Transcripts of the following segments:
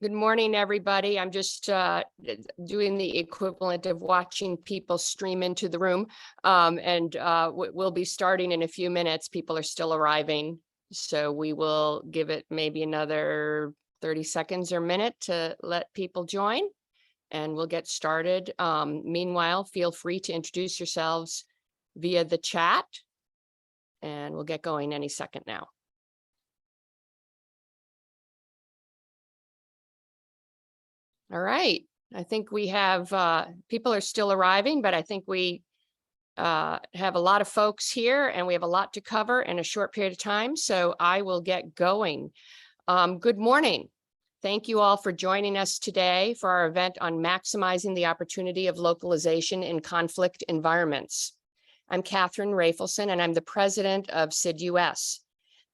Good morning, everybody. I'm just doing the equivalent of watching people stream into the room. We'll be starting in a few minutes. People are still arriving. So we will give it maybe another 30 seconds or minute to let people join, and we'll get started. Meanwhile, feel free to introduce yourselves via the chat, and we'll get going any second now. All right, I think we have, people are still arriving, but I think we have a lot of folks here and we have a lot to cover in a short period of time, so I will get going. Good morning. Thank you all for joining us today for our event on maximizing the opportunity of localization in conflict environments. I'm Catherine Rafelson, and I'm the president of SID-US.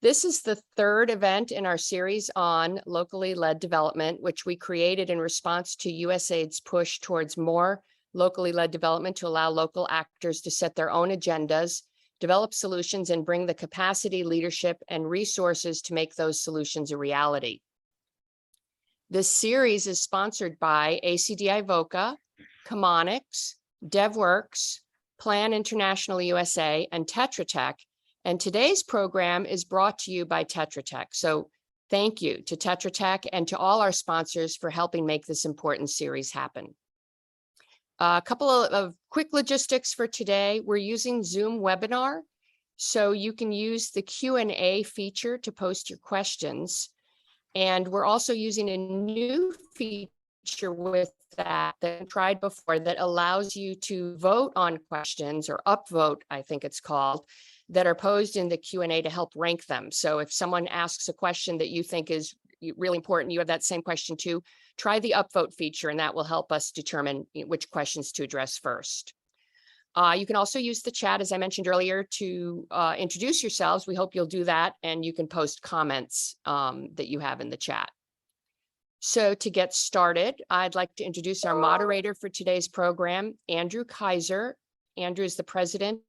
This is the third event in our series on locally led development, which we created in response to USAID's push towards more locally led development to allow local actors to set their own agendas, develop solutions, and bring the capacity, leadership, and resources to make those solutions a reality. This series is sponsored by ACDI-VOCA, Chemonics, DevWorks, Plan International USA, and Tetra Tech. And today's program is brought to you by Tetra Tech. So thank you to Tetra Tech and to all our sponsors for helping make this important series happen. A couple of quick logistics for today. We're using Zoom webinar, so you can use the Q&A feature to post your questions. And we're also using a new feature with that I tried before that allows you to vote on questions, or upvote, I think it's called, that are posed in the Q&A to help rank them. So if someone asks a question that you think is really important, you have that same question too, try the upvote feature, and that will help us determine which questions to address first. You can also use the chat, as I mentioned earlier, to introduce yourselves. We hope you'll do that, and you can post comments that you have in the chat. So to get started, I'd like to introduce our moderator for today's program, Andrew Kaiser. Andrew is the president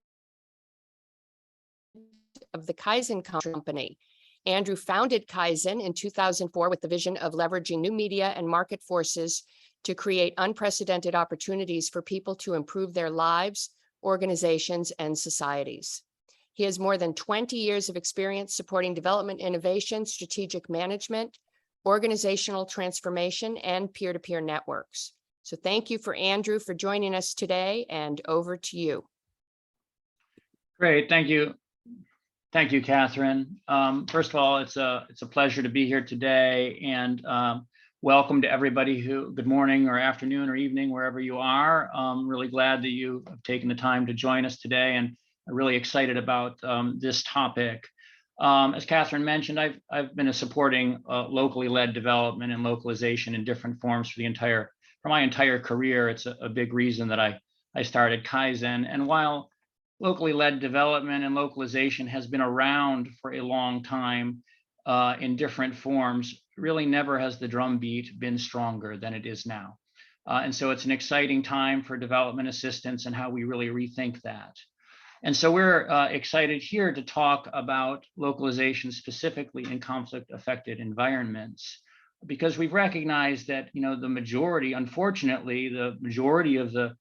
of the Kaizen company. Andrew founded Kaizen in 2004 with the vision of leveraging new media and market forces to create unprecedented opportunities for people to improve their lives, organizations, and societies. He has more than 20 years of experience supporting development, innovation, strategic management, organizational transformation, and peer-to-peer networks. So thank you for Andrew for joining us today, and over to you. Great, thank you. Thank you, Catherine. First of all, it's a pleasure to be here today, and welcome to everybody who, good morning or afternoon or evening, wherever you are. I'm really glad that you have taken the time to join us today, and I'm really excited about this topic. As Catherine mentioned, I've been supporting locally led development and localization in different forms for my entire career. It's a big reason that I started Kaizen. And while locally led development and localization has been around for a long time in different forms, really never has the drumbeat been stronger than it is now. And so it's an exciting time for development assistance and how we really rethink that. And so we're excited here to talk about localization specifically in conflict-affected environments, because we've recognized that, the majority, unfortunately, the majority of the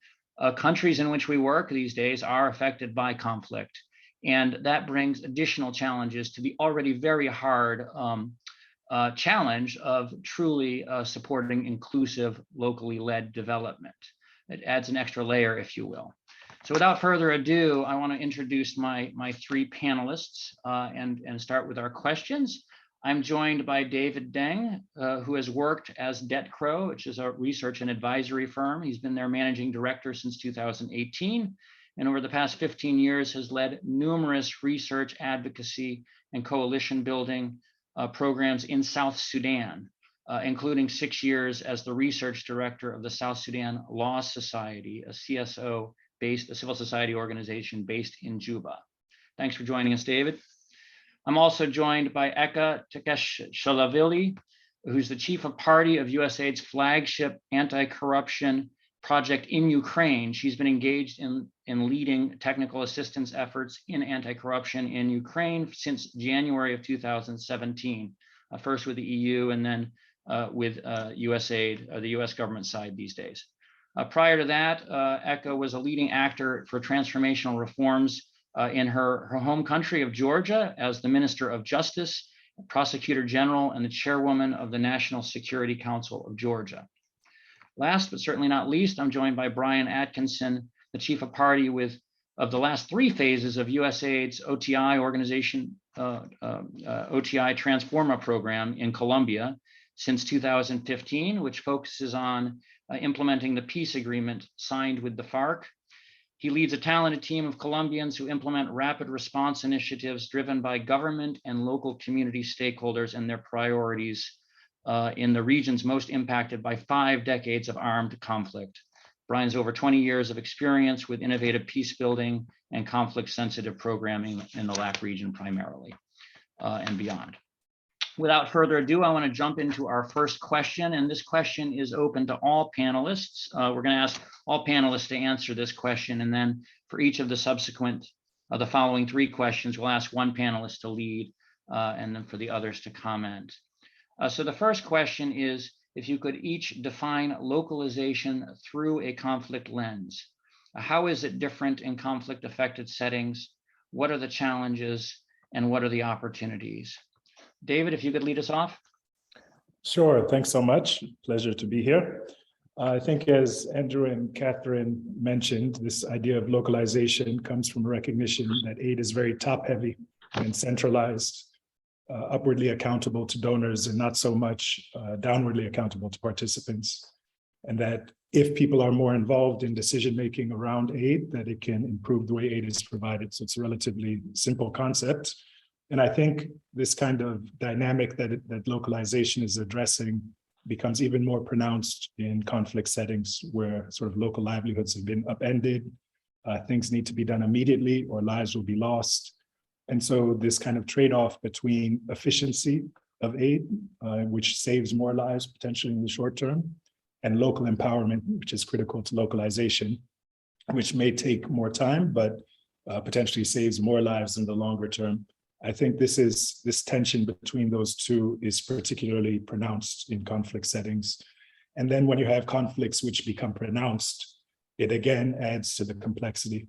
countries in which we work these days are affected by conflict. And that brings additional challenges to the already very hard challenge of truly supporting inclusive, locally led development. It adds an extra layer, if you will. So without further ado, I want to introduce my three panelists and start with our questions. I'm joined by David Deng, who has worked as Detcro, which is a research and advisory firm. He's been their managing director since 2018, and over the past 15 years has led numerous research, advocacy, and coalition building programs in South Sudan, including 6 years as the research director of the South Sudan Law Society, a CSO-based, a civil society organization based in Juba. Thanks for joining us, David. I'm also joined by Eka Tekeshvaili, who's the chief of party of USAID's flagship anti-corruption project in Ukraine. She's been engaged in leading technical assistance efforts in anti-corruption in Ukraine since January of 2017, first with the EU and then with USAID, the US government side these days. Prior to that, ECHA was a leading actor for transformational reforms in her home country of Georgia as the Minister of Justice, Prosecutor General, and the Chairwoman of the National Security Council of Georgia. Last but certainly not least, I'm joined by Brian Atkinson, the Chief of Party of the last 3 phases of USAID's OTI organization, OTI Transforma program in Colombia since 2015, which focuses on implementing the peace agreement signed with the FARC. He leads a talented team of Colombians who implement rapid response initiatives driven by government and local community stakeholders and their priorities in the regions most impacted by 5 decades of armed conflict. Brian's over 20 years of experience with innovative peace building and conflict-sensitive programming in the LAC region primarily and beyond. Without further ado, I want to jump into our first question, and this question is open to all panelists. We're going to ask all panelists to answer this question, and then for each of the subsequent, the following 3 questions, we'll ask one panelist to lead, and then for the others to comment. So the first question is, if you could each define localization through a conflict lens. How is it different in conflict-affected settings? What are the challenges, and what are the opportunities? David, if you could lead us off. Sure, thanks so much. Pleasure to be here. I think as Andrew and Catherine mentioned, this idea of localization comes from a recognition that aid is very top-heavy and centralized, upwardly accountable to donors and not so much downwardly accountable to participants. And that if people are more involved in decision-making around aid, that it can improve the way aid is provided. So it's a relatively simple concept. And I think this kind of dynamic that localization is addressing becomes even more pronounced in conflict settings where sort of local livelihoods have been upended. Things need to be done immediately or lives will be lost. And so this kind of trade-off between efficiency of aid, which saves more lives potentially in the short term, and local empowerment, which is critical to localization, which may take more time, but potentially saves more lives in the longer term. I think this tension between those two is particularly pronounced in conflict settings. And then when you have conflicts which become pronounced, it again adds to the complexity.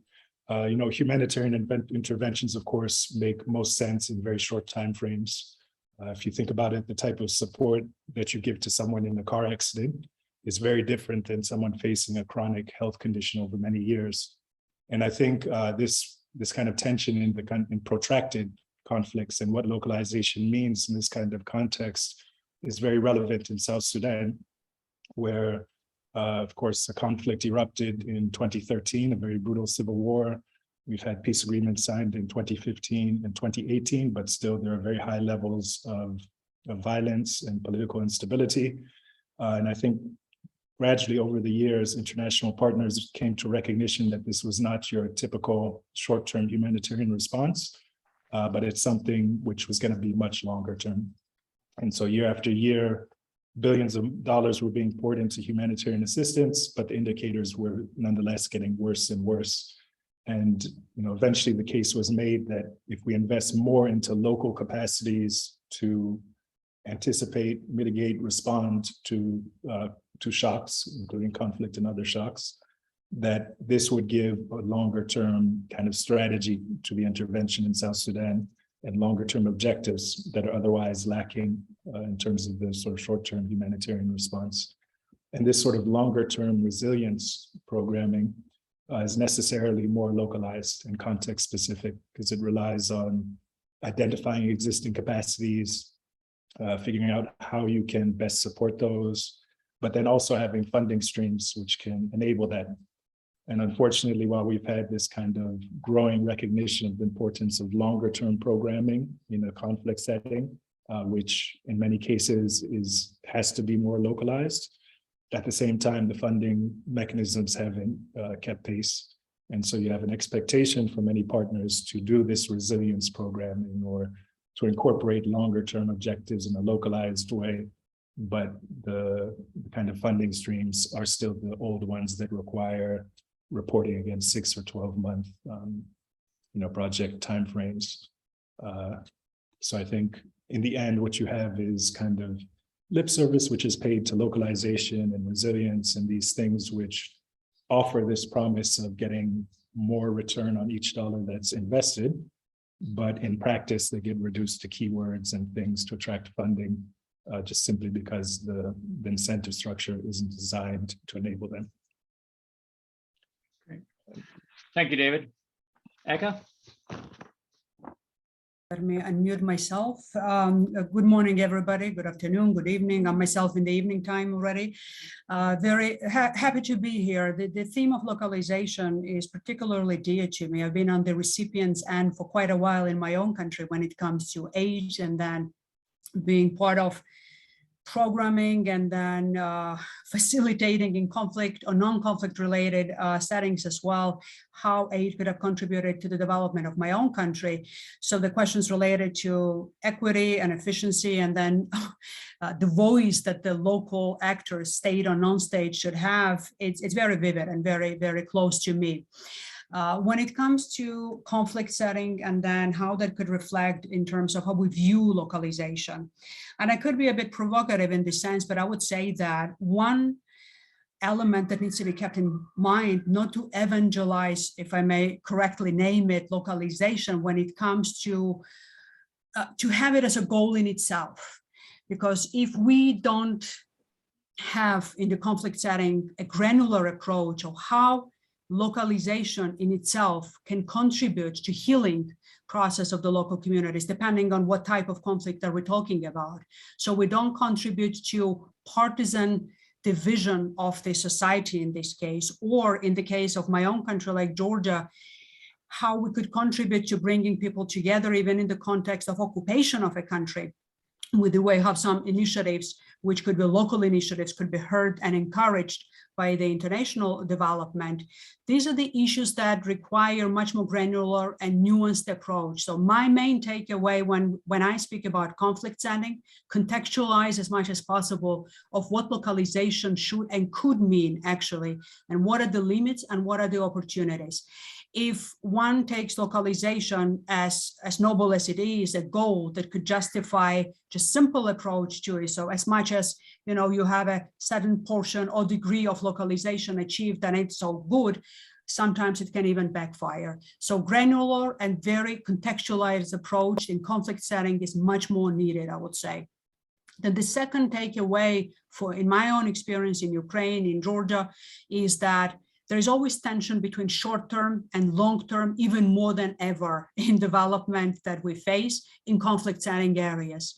Humanitarian interventions, of course, make most sense in very short time frames. If you think about it, the type of support that you give to someone in a car accident is very different than someone facing a chronic health condition over many years. And I think this kind of tension in protracted conflicts and what localization means in this kind of context is very relevant in South Sudan, where, of course, a conflict erupted in 2013, a very brutal civil war. We've had peace agreements signed in 2015 and 2018, but still there are very high levels of violence and political instability. And I think gradually over the years, international partners came to recognition that this was not your typical short-term humanitarian response, but it's something which was going to be much longer term. And so year after year, billions of dollars were being poured into humanitarian assistance, but the indicators were nonetheless getting worse and worse. And eventually the case was made that if we invest more into local capacities to anticipate, mitigate, respond to shocks, including conflict and other shocks, that this would give a longer term kind of strategy to the intervention in South Sudan and longer term objectives that are otherwise lacking in terms of the sort of short term humanitarian response. And this sort of longer term resilience programming is necessarily more localized and context specific because it relies on identifying existing capacities, figuring out how you can best support those, but then also having funding streams which can enable that. And unfortunately, while we've had this kind of growing recognition of the importance of longer term programming in a conflict setting, which in many cases has to be more localized, at the same time, the funding mechanisms haven't kept pace. And so you have an expectation from many partners to do this resilience programming or to incorporate longer term objectives in a localized way. But the kind of funding streams are still the old ones that require reporting against 6 or 12-month project timeframes. So I think in the end, what you have is kind of lip service which is paid to localization and resilience and these things which offer this promise of getting more return on each dollar that's invested. But in practice, they get reduced to keywords and things to attract funding, just simply because the incentive structure isn't designed to enable them. Great. Thank you, David. Eka? Let me unmute myself. Good morning, everybody. Good afternoon, good evening. I'm myself in the evening time already. Very happy to be here. The theme of localization is particularly dear to me. I've been on the recipients end for quite a while in my own country when it comes to aid, and then being part of programming and then facilitating in conflict or non-conflict related settings as well, how aid could have contributed to the development of my own country. So the questions related to equity and efficiency, and then the voice that the local actors, state or non-state, should have, it's very vivid and very, very close to me. When it comes to conflict setting and then how that could reflect in terms of how we view localization. And I could be a bit provocative in this sense, but I would say that one element that needs to be kept in mind, not to evangelize, if I may correctly name it, localization when it comes to have it as a goal in itself. Because if we don't have in the conflict setting a granular approach of how localization in itself can contribute to healing process of the local communities, depending on what type of conflict that we're talking about. So we don't contribute to partisan division of the society in this case, or in the case of my own country like Georgia, how we could contribute to bringing people together, even in the context of occupation of a country, with the way how some initiatives, which could be local initiatives, could be heard and encouraged by the international development. These are the issues that require much more granular and nuanced approach. So my main takeaway when I speak about conflict setting, contextualize as much as possible of what localization should and could mean actually, and what are the limits and what are the opportunities. If one takes localization as noble as it is, a goal that could justify just simple approach to it. So as much as, you know, you have a certain portion or degree of localization achieved and it's so good, sometimes it can even backfire. So granular and very contextualized approach in conflict setting is much more needed, I would say. Then the second takeaway in my own experience in Ukraine, in Georgia, is that there is always tension between short-term and long-term, even more than ever in development that we face in conflict setting areas.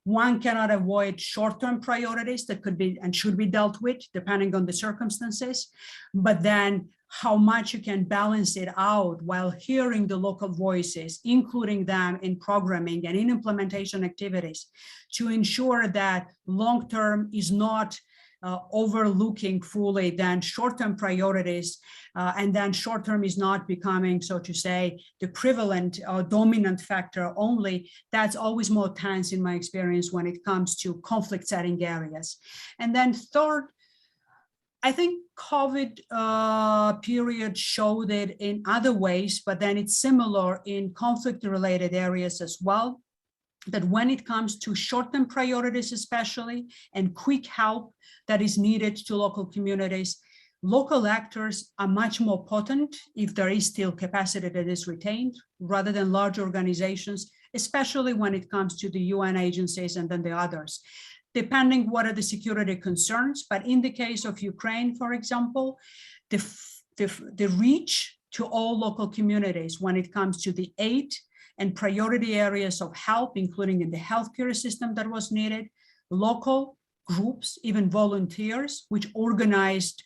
One cannot avoid short-term priorities that could be and should be dealt with depending on the circumstances, but then how much you can balance it out while hearing the local voices, including them in programming and in implementation activities, to ensure that long-term is not overlooking fully then short-term priorities, and then short-term is not becoming, so to say, the prevalent or dominant factor only. That's always more tense in my experience when it comes to conflict setting areas. And then third, I think COVID period showed it in other ways, but then it's similar in conflict-related areas as well, that when it comes to short-term priorities especially, and quick help that is needed to local communities, local actors are much more potent if there is still capacity that is retained, rather than large organizations, especially when it comes to the UN agencies and then the others, depending what are the security concerns. But in the case of Ukraine, for example, the reach to all local communities when it comes to the aid and priority areas of help, including in the healthcare system that was needed, local groups, even volunteers, which organized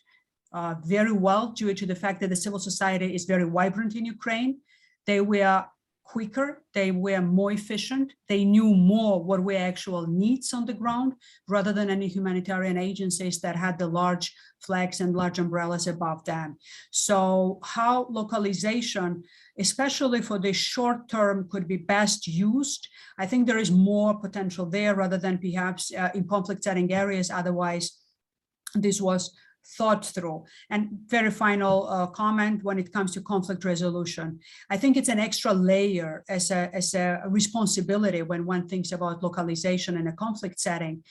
very well due to the fact that the civil society is very vibrant in Ukraine. They were quicker, they were more efficient, they knew more what were actual needs on the ground, rather than any humanitarian agencies that had the large flags and large umbrellas above them. So how localization, especially for the short term, could be best used, I think there is more potential there rather than perhaps in conflict setting areas. Otherwise, this was thought through. And very final comment when it comes to conflict resolution. I think it's an extra layer as a responsibility when one thinks about localization in a conflict setting,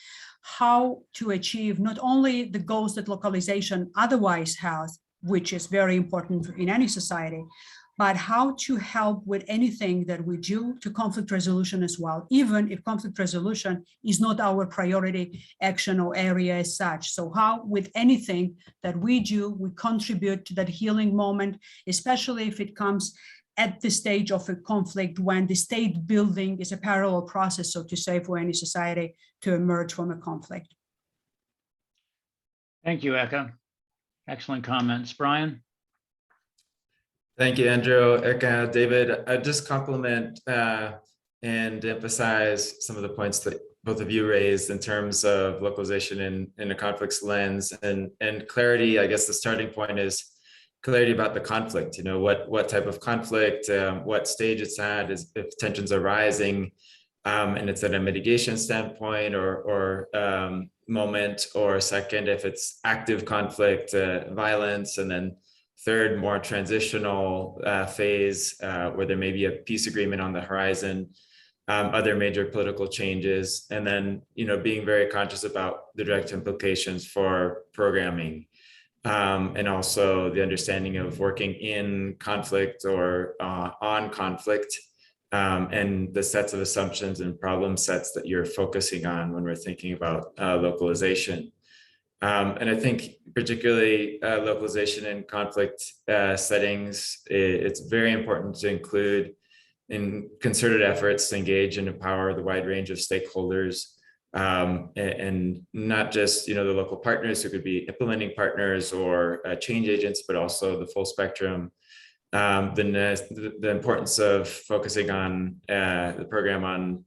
how to achieve not only the goals that localization otherwise has, which is very important in any society, but how to help with anything that we do to conflict resolution as well, even if conflict resolution is not our priority action or area as such. So how with anything that we do, we contribute to that healing moment, especially if it comes at the stage of a conflict when the state building is a parallel process, so to say, for any society to emerge from a conflict. Thank you, Eka. Excellent comments. Brian? Thank you, Andrew, Eka, David. I just compliment and emphasize some of the points that both of you raised in terms of localization in a conflicts lens and clarity. I guess the starting point is clarity about the conflict. You know, what type of conflict, what stage it's at, if tensions are rising, and it's at a mitigation standpoint or moment, or second, if it's active conflict, violence, and then third, more transitional phase where there may be a peace agreement on the horizon, other major political changes, and then, you know, being very conscious about the direct implications for programming, and also the understanding of working in conflict or on conflict, and the sets of assumptions and problem sets that you're focusing on when we're thinking about localization. And I think particularly localization in conflict settings, it's very important to include in concerted efforts to engage and empower the wide range of stakeholders, and not just, you know, the local partners who could be implementing partners or change agents, but also the full spectrum. The importance of focusing on the program on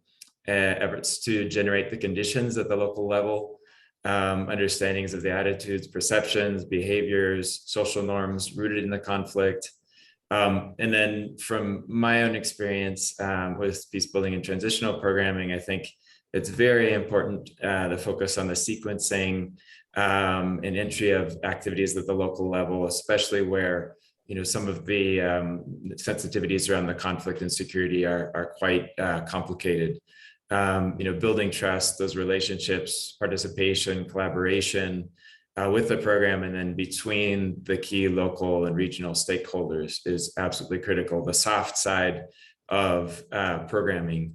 efforts to generate the conditions at the local level, understandings of the attitudes, perceptions, behaviors, social norms rooted in the conflict. And then from my own experience with peace building and transitional programming, I think it's very important to focus on the sequencing and entry of activities at the local level, especially where, you know, some of the sensitivities around the conflict and security are quite complicated. You know, building trust, those relationships, participation, collaboration with the program, and then between the key local and regional stakeholders is absolutely critical, the soft side of programming.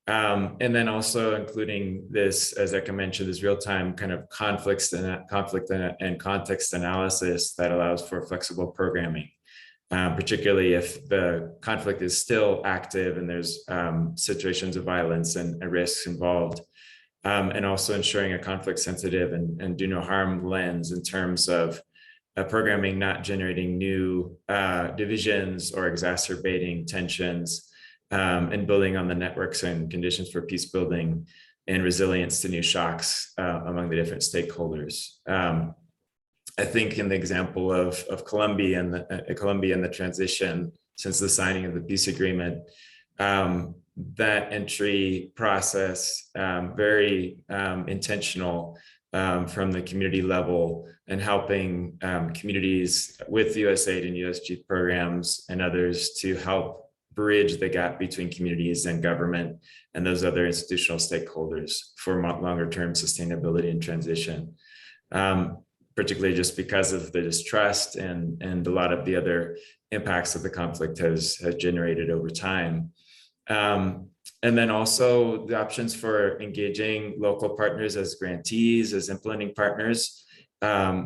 And then also including this, as Eka mentioned, this real-time kind of conflict and context analysis that allows for flexible programming. Particularly if the conflict is still active and there's situations of violence and risks involved, and also ensuring a conflict sensitive and do no harm lens in terms of programming not generating new divisions or exacerbating tensions, and building on the networks and conditions for peace building and resilience to new shocks among the different stakeholders. I think in the example of Colombia and the transition since the signing of the peace agreement, that entry process, very intentional from the community level, and helping communities with USAID and USG programs and others to help bridge the gap between communities and government and those other institutional stakeholders for longer term sustainability and transition. Particularly just because of the distrust and a lot of the other impacts that the conflict has generated over time. And then also the options for engaging local partners as grantees, as implementing partners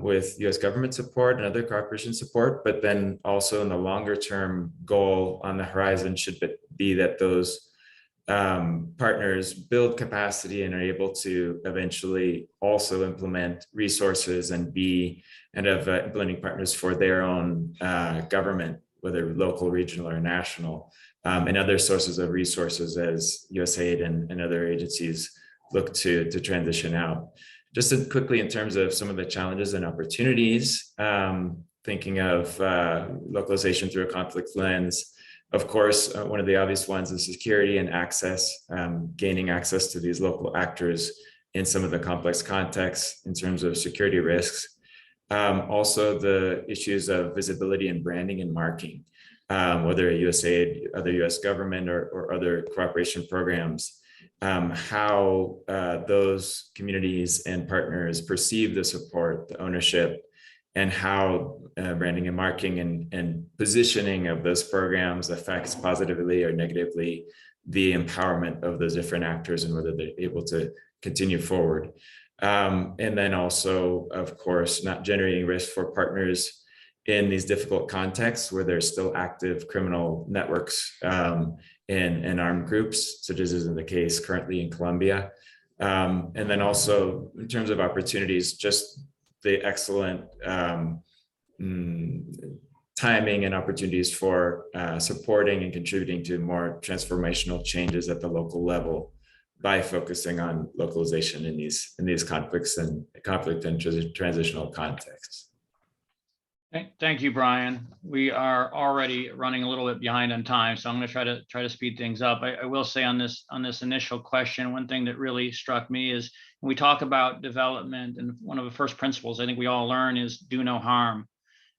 with US government support and other cooperation support, but then also in the longer term goal on the horizon should be that those partners build capacity and are able to eventually also implement resources and be kind of implementing partners for their own government, whether local, regional, or national, and other sources of resources as USAID and other agencies look to transition out. Just quickly in terms of some of the challenges and opportunities, thinking of localization through a conflict lens. Of course, one of the obvious ones is security and access, gaining access to these local actors in some of the complex contexts in terms of security risks. Also, the issues of visibility and branding and marking, whether a USAID, other US government, or other cooperation programs. how those communities and partners perceive the support, the ownership, and how branding and marketing and positioning of those programs affects positively or negatively the empowerment of those different actors and whether they're able to continue forward. And then also, of course, not generating risk for partners in these difficult contexts where there's still active criminal networks and armed groups, such as is in the case currently in Colombia. And then also in terms of opportunities, just the excellent timing and opportunities for supporting and contributing to more transformational changes at the local level by focusing on localization in these conflict and transitional contexts. Thank you, Brian. We are already running a little bit behind on time, so I'm going to try to speed things up. I will say on this initial question, one thing that really struck me is when we talk about development, and one of the first principles I think we all learn is do no harm.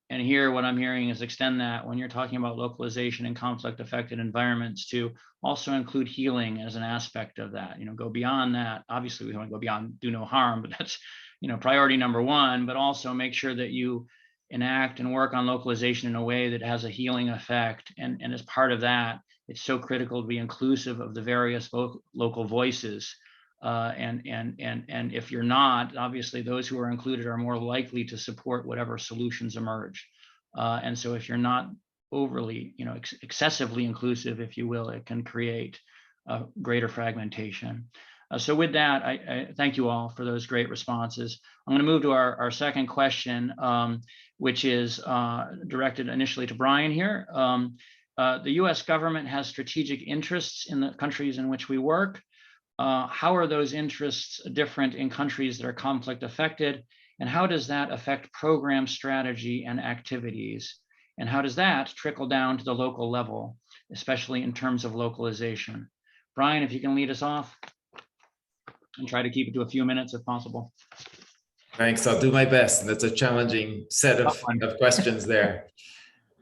And here, what I'm hearing is extend that when you're talking about localization in conflict-affected environments to also include healing as an aspect of that. Go beyond that. Obviously, we don't want to go beyond do no harm, but that's priority number one. But also make sure that you enact and work on localization in a way that has a healing effect. And as part of that, it's so critical to be inclusive of the various local voices. And if you're not, obviously those who are included are more likely to support whatever solutions emerge. And so if you're not overly, excessively inclusive, if you will, it can create greater fragmentation. So with that, I thank you all for those great responses. I'm going to move to our second question, which is directed initially to Brian here. The US government has strategic interests in the countries in which we work. How are those interests different in countries that are conflict affected? And how does that affect program strategy and activities? And how does that trickle down to the local level, especially in terms of localization? Brian, if you can lead us off and try to keep it to a few minutes if possible. Thanks, I'll do my best. And that's a challenging set of questions there.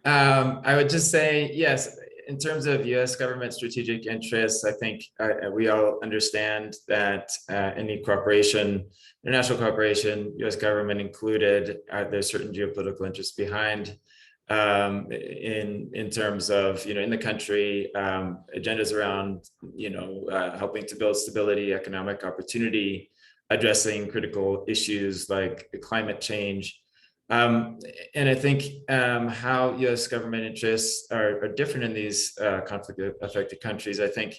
I would just say, yes, in terms of US government strategic interests, I think we all understand that any cooperation, international cooperation, US government included, there's certain geopolitical interests behind in terms of, in the country, agendas around, helping to build stability, economic opportunity, addressing critical issues like climate change. And I think how US government interests are different in these conflict-affected countries. I think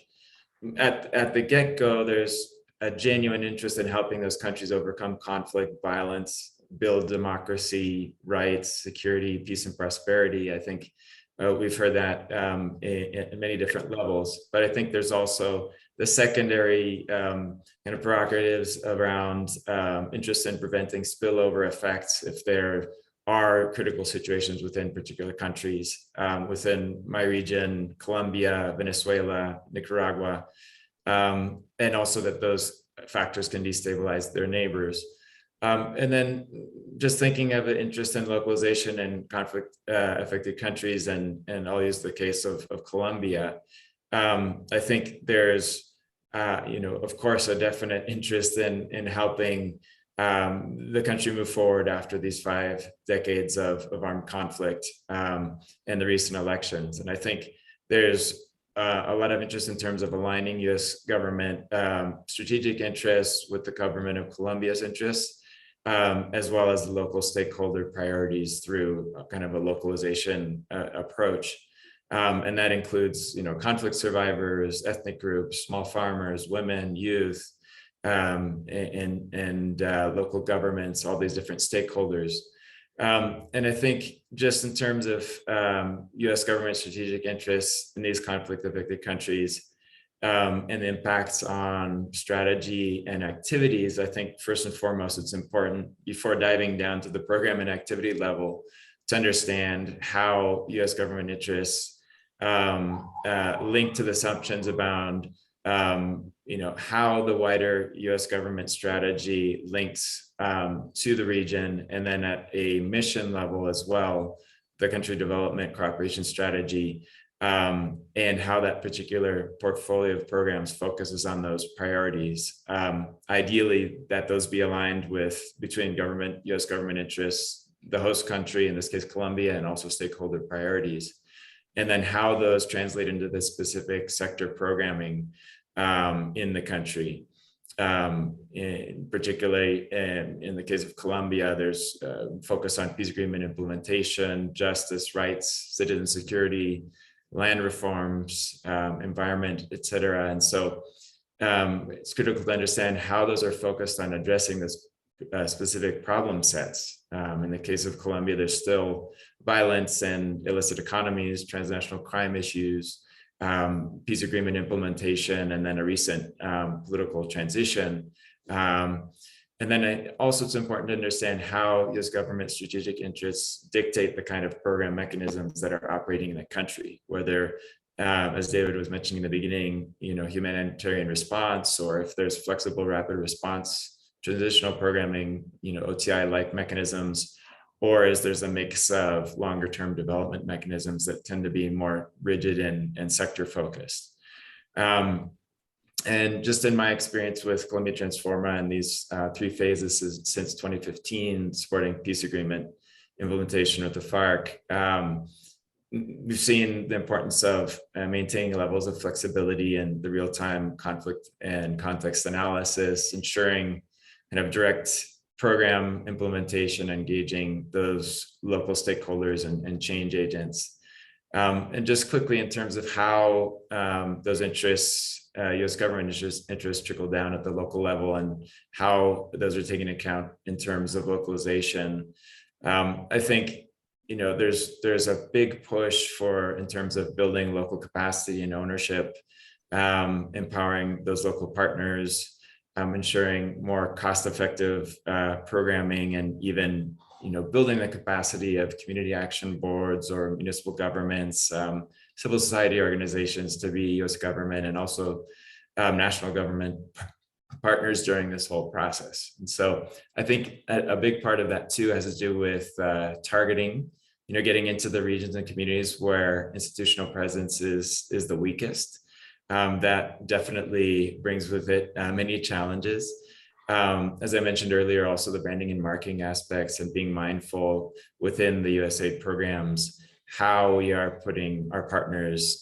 at the get-go, there's a genuine interest in helping those countries overcome conflict, violence, build democracy, rights, security, peace, and prosperity. I think we've heard that in many different levels. But I think there's also the secondary kind of prerogatives around interest in preventing spillover effects if there are critical situations within particular countries. Within my region, Colombia, Venezuela, Nicaragua, and also that those factors can destabilize their neighbors. And then just thinking of an interest in localization in conflict affected countries, and I'll use the case of Colombia. I think there's, of course, a definite interest in helping the country move forward after these 5 decades of armed conflict and the recent elections. And I think there's a lot of interest in terms of aligning US government strategic interests with the government of Colombia's interests, as well as the local stakeholder priorities through kind of a localization approach. And that includes, conflict survivors, ethnic groups, small farmers, women, youth, and local governments, all these different stakeholders. And I think just in terms of US government strategic interests in these conflict-affected countries and the impacts on strategy and activities, I think first and foremost, it's important before diving down to the program and activity level to understand how US government interests link to the assumptions about how the wider US government strategy links to the region, and then at a mission level as well, the country development cooperation strategy and how that particular portfolio of programs focuses on those priorities. Ideally, that those be aligned with between government, U.S. government interests, the host country, in this case, Colombia, and also stakeholder priorities. And then how those translate into the specific sector programming in the country. Particularly in the case of Colombia, there's focus on peace agreement implementation, justice, rights, citizen security, land reforms, environment, et cetera. And so it's critical to understand how those are focused on addressing this specific problem sets. In the case of Colombia, there's still violence and illicit economies, transnational crime issues, peace agreement implementation, and then a recent political transition. And then also it's important to understand how U.S. government strategic interests dictate the kind of program mechanisms that are operating in the country, whether, as David was mentioning in the beginning, humanitarian response, or if there's flexible rapid response, transitional programming, OTI-like mechanisms, or is there's a mix of longer term development mechanisms that tend to be more rigid and sector focused. And just in my experience with Colombia Transforma and these 3 phases since 2015, supporting peace agreement implementation with the FARC, we've seen the importance of maintaining levels of flexibility in the real-time conflict and context analysis, ensuring kind of direct program implementation, engaging those local stakeholders and change agents. And just quickly in terms of how those interests, U.S. government interests trickle down at the local level and how those are taken into account in terms of localization. I think, there's a big push in terms of building local capacity and ownership, empowering those local partners, ensuring more cost-effective programming, and even building the capacity of community action boards or municipal governments, civil society organizations to be U.S. government and also national government partners during this whole process. And so I think a big part of that too has to do with targeting, getting into the regions and communities where institutional presence is the weakest. That definitely brings with it many challenges. As I mentioned earlier, also the branding and marketing aspects and being mindful within the USAID programs, how we are putting our partners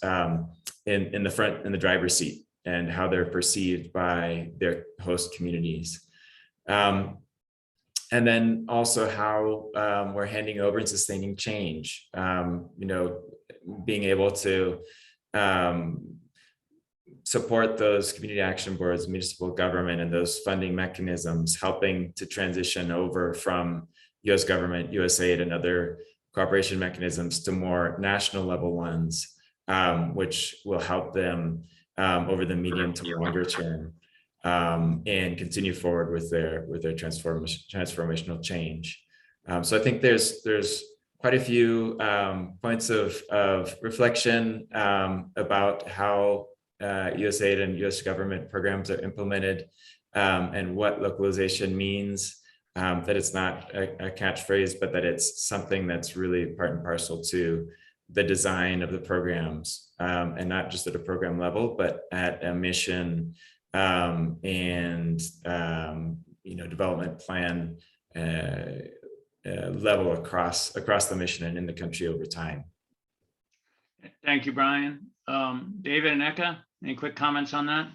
in the front, in the driver's seat, and how they're perceived by their host communities. And then also how we're handing over and sustaining change, being able to support those community action boards, municipal government, and those funding mechanisms, helping to transition over from U.S. government, USAID, and other cooperation mechanisms to more national level ones, which will help them over the medium to longer term, and continue forward with their transformational change. So I think there's quite a few points of reflection about how USAID and US government programs are implemented, and what localization means, that it's not a catchphrase, but that it's something that's really part and parcel to the design of the programs, and not just at a program level, but at a mission and development plan level across the mission and in the country over time. Thank you, Brian. David and Eka, any quick comments on that?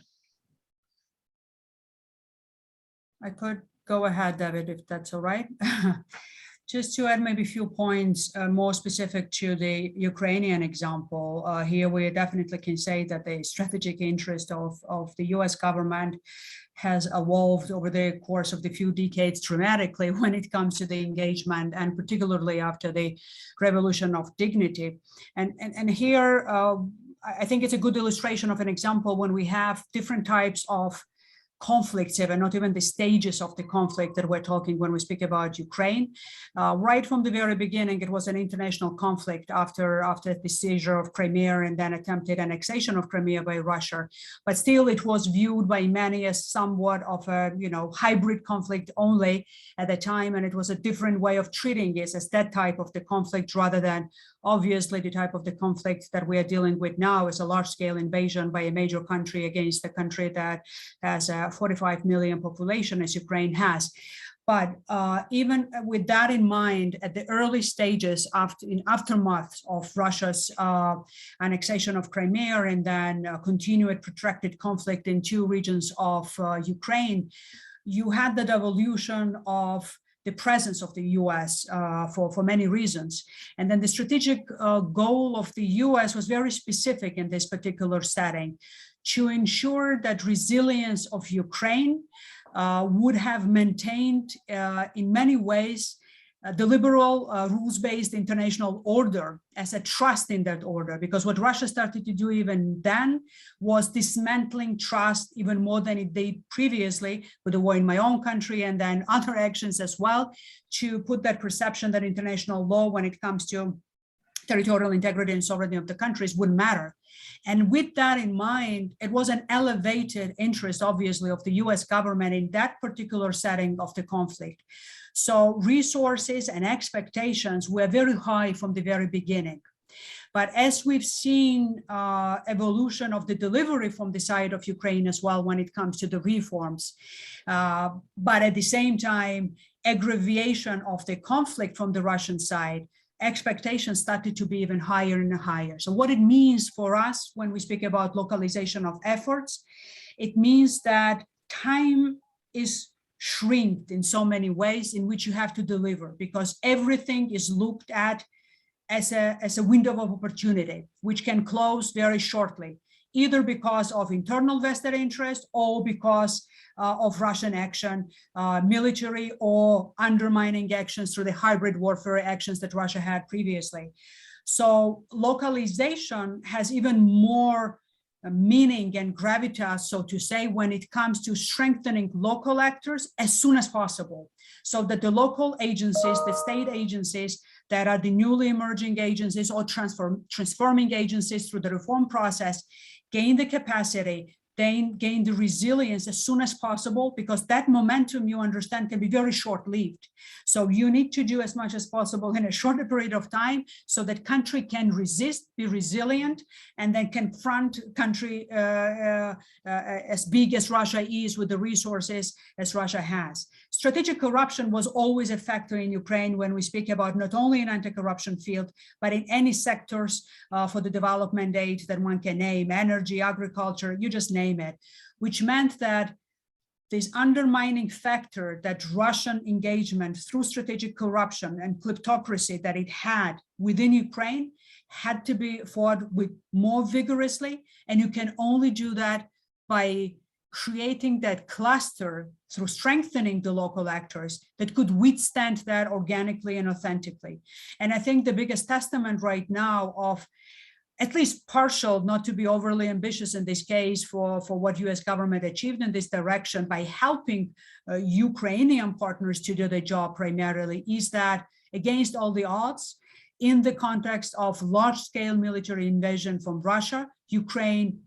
I could go ahead, David, if that's all right. Just to add maybe a few points more specific to the Ukrainian example. Here we definitely can say that the strategic interest of the US government has evolved over the course of the few decades dramatically when it comes to the engagement, and particularly after the Revolution of Dignity. And here, I think it's a good illustration of an example when we have different types of conflicts, even not even the stages of the conflict that we're talking when we speak about Ukraine. Right from the very beginning, it was an international conflict after the seizure of Crimea and then attempted annexation of Crimea by Russia. But still, it was viewed by many as somewhat of a hybrid conflict only at the time, and it was a different way of treating it as that type of the conflict rather than obviously the type of the conflict that we are dealing with now is a large-scale invasion by a major country against a country that has a 45 million population as Ukraine has. But even with that in mind, at the early stages in aftermath of Russia's annexation of Crimea and then continued protracted conflict in two regions of Ukraine, you had the devolution of the presence of the US for many reasons. And then the strategic goal of the US was very specific in this particular setting, to ensure that resilience of Ukraine would have maintained in many ways the liberal rules-based international order as a trust in that order, because what Russia started to do even then was dismantling trust even more than it did previously with the war in my own country and then other actions as well, to put that perception that international law when it comes to territorial integrity and sovereignty of the countries wouldn't matter. And with that in mind, it was an elevated interest, obviously, of the US government in that particular setting of the conflict. So resources and expectations were very high from the very beginning. But as we've seen evolution of the delivery from the side of Ukraine as well when it comes to the reforms, but at the same time, aggravation of the conflict from the Russian side, expectations started to be even higher and higher. So what it means for us when we speak about localization of efforts, it means that time is shrinked in so many ways in which you have to deliver, because everything is looked at as a window of opportunity, which can close very shortly, either because of internal vested interest or because of Russian action, military or undermining actions through the hybrid warfare actions that Russia had previously. So localization has even more meaning and gravitas, so to say, when it comes to strengthening local actors as soon as possible, so that the local agencies, the state agencies that are the newly emerging agencies or transforming agencies through the reform process, gain the capacity, then gain the resilience as soon as possible, because that momentum, you understand, can be very short-lived. So you need to do as much as possible in a shorter period of time so that country can resist, be resilient, and then confront country as big as Russia is with the resources as Russia has. Strategic corruption was always a factor in Ukraine when we speak about not only in anti-corruption field, but in any sectors for the development aid that one can name, energy, agriculture, you just name it, which meant that this undermining factor that Russian engagement through strategic corruption and kleptocracy that it had within Ukraine had to be fought with more vigorously. And you can only do that by creating that cluster through strengthening the local actors that could withstand that organically and authentically. And I think the biggest testament right now of at least partial, not to be overly ambitious in this case, for what US government achieved in this direction by helping Ukrainian partners to do the job primarily, is that against all the odds, in the context of large-scale military invasion from Russia, Ukraine